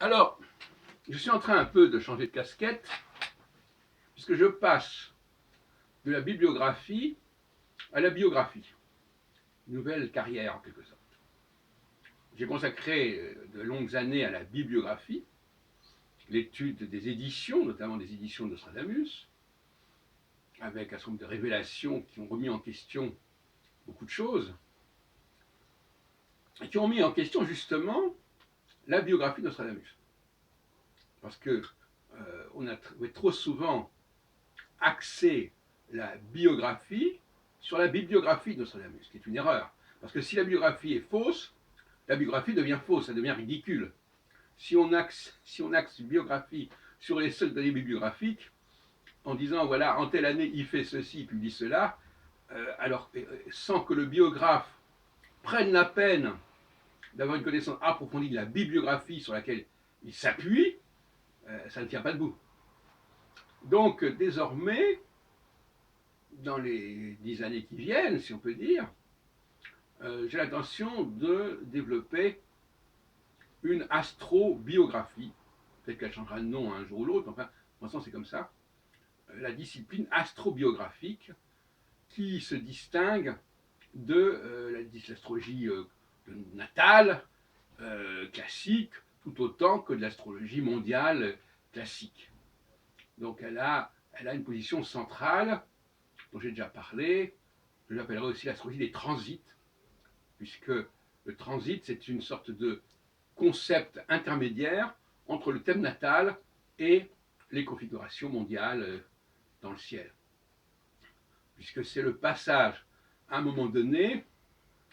Alors, je suis en train un peu de changer de casquette, puisque je passe de la bibliographie à la biographie. Une nouvelle carrière, en quelque sorte. J'ai consacré de longues années à la bibliographie, l'étude des éditions, notamment des éditions de Nostradamus, avec un certain nombre de révélations qui ont remis en question beaucoup de choses, et qui ont mis en question justement la biographie de Nostradamus. Parce que on a trop souvent axé la biographie sur la bibliographie de Nostradamus, ce qui est une erreur. Parce que si la biographie est fausse, la biographie devient fausse, ça devient ridicule. Si on axe une biographie sur les seules données bibliographiques, en disant voilà, en telle année il fait ceci, il publie cela, alors sans que le biographe prenne la peine d'avoir une connaissance approfondie de la bibliographie sur laquelle il s'appuie, ça ne tient pas debout. Donc désormais, dans les 10 années qui viennent, si on peut dire, j'ai l'intention de développer une astrobiographie. Peut-être qu'elle changera de nom un jour ou l'autre, enfin, pour l'instant c'est comme ça. La discipline astrobiographique qui se distingue de l'astrologie natale, classique, tout autant que de l'astrologie mondiale classique. Donc elle a une position centrale, dont j'ai déjà parlé. Je l'appellerai aussi l'astrologie des transits, puisque le transit, c'est une sorte de concept intermédiaire entre le thème natal et les configurations mondiales dans le ciel. Puisque c'est le passage, à un moment donné,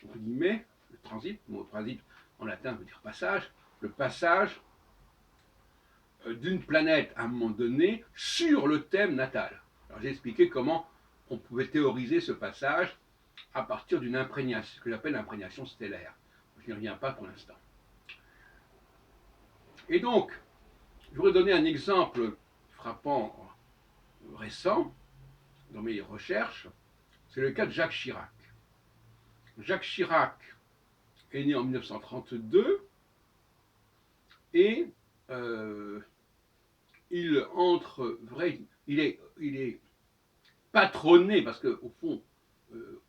entre guillemets, le transit, le mot transit en latin veut dire passage, le passage d'une planète à un moment donné sur le thème natal. Alors j'ai expliqué comment on pouvait théoriser ce passage à partir d'une imprégnation, ce que j'appelle l'imprégnation stellaire. Je n'y reviens pas pour l'instant. Et donc, je voudrais donner un exemple frappant récent dans mes recherches, c'est le cas de Jacques Chirac. Jacques Chirac est né en 1932 et il est patronné, parce qu'au fond,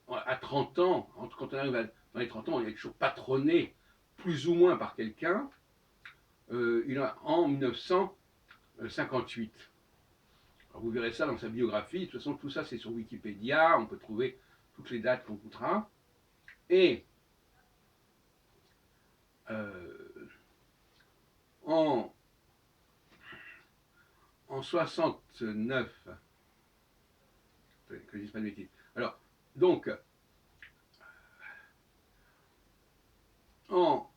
à 30 ans, quand on arrive dans les 30 ans, il est toujours patronné plus ou moins par quelqu'un, en 1958. Alors vous verrez ça dans sa biographie. De toute façon, tout ça, c'est sur Wikipédia. On peut trouver toutes les dates qu'on voudra. Et en 69, que je dise pas de bêtises. Alors, donc, en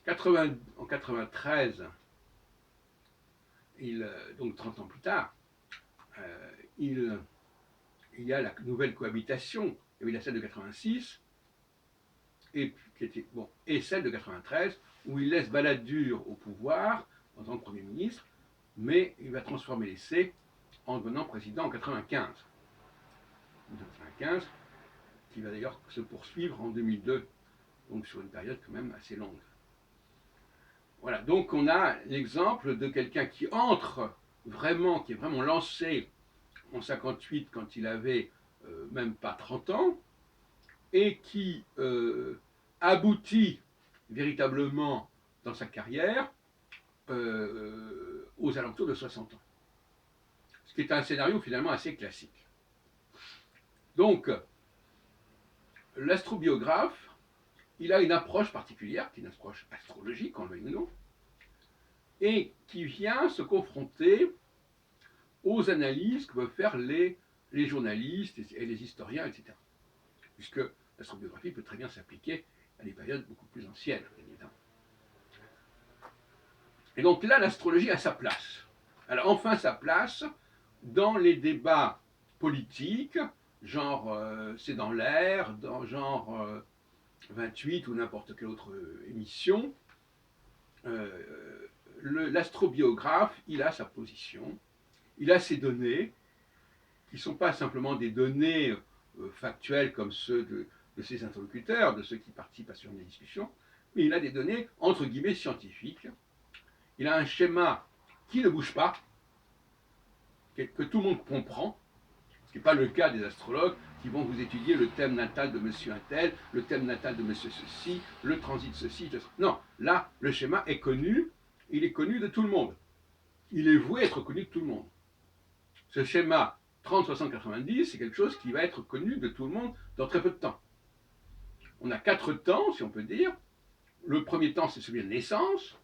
93, donc 30 ans plus tard, il y a la nouvelle cohabitation. Il y avait la celle de 86 et celle de 93 où il laisse Balladur au pouvoir en tant que Premier ministre, mais il va transformer l'essai en devenant président en 95. 95, qui va d'ailleurs se poursuivre en 2002, donc sur une période quand même assez longue. Voilà, donc on a l'exemple de quelqu'un qui entre vraiment, qui est vraiment lancé en 58 quand il avait même pas 30 ans, et qui aboutit véritablement dans sa carrière aux alentours de 60 ans. Ce qui est un scénario finalement assez classique. Donc, l'astrobiographe, il a une approche particulière, qui est une approche astrologique, en le veuille ou non, et qui vient se confronter aux analyses que peuvent faire les journalistes et les historiens, etc. Puisque l'astrobiographie peut très bien s'appliquer à des périodes beaucoup plus anciennes, évidemment. Et donc là, l'astrologie a sa place. Alors enfin sa place dans les débats politiques, genre c'est dans l'air, genre 28 ou n'importe quelle autre émission. L'astrobiographe, il a sa position, il a ses données, qui ne sont pas simplement des données factuelles comme ceux de ses interlocuteurs, de ceux qui participent à ce genre de discussion, mais il a des données entre guillemets scientifiques. Il a un schéma qui ne bouge pas, que tout le monde comprend, ce qui n'est pas le cas des astrologues qui vont vous étudier le thème natal de monsieur untel, le thème natal de monsieur ceci, le transit ceci. Non, là, le schéma est connu, il est connu de tout le monde. Il est voué être connu de tout le monde. Ce schéma 30, 60, 90, c'est quelque chose qui va être connu de tout le monde dans très peu de temps. On a 4 temps, si on peut dire. Le premier temps, c'est celui de naissance.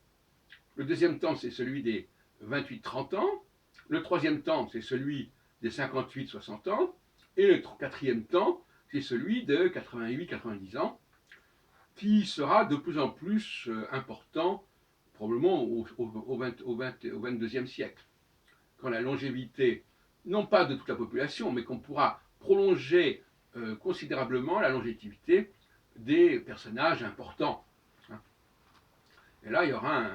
Le deuxième temps, c'est celui des 28-30 ans. Le troisième temps, c'est celui des 58-60 ans. Et le quatrième temps, c'est celui de 88-90 ans, qui sera de plus en plus important, probablement au 22e siècle, quand la longévité, non pas de toute la population, mais qu'on pourra prolonger considérablement la longévité des personnages importants. Et là, il y aura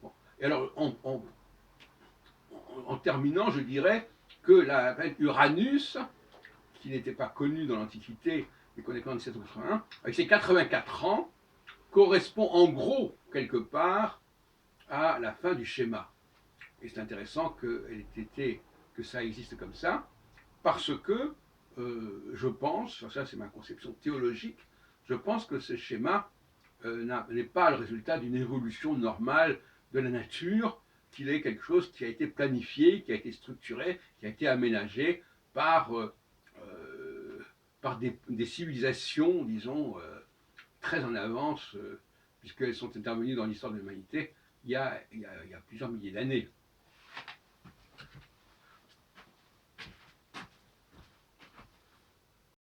bon. Et alors, en terminant, je dirais que la planète Uranus, qui n'était pas connue dans l'Antiquité, mais qu'on est en 1781, avec ses 84 ans, correspond en gros, quelque part, à la fin du schéma. Et c'est intéressant que ça existe comme ça, parce que je pense, ça c'est ma conception théologique, je pense que ce schéma n'est pas le résultat d'une évolution normale de la nature, qu'il est quelque chose qui a été planifié, qui a été structuré, qui a été aménagé par, par des civilisations, disons, très en avance, puisqu'elles sont intervenues dans l'histoire de l'humanité il y a plusieurs milliers d'années.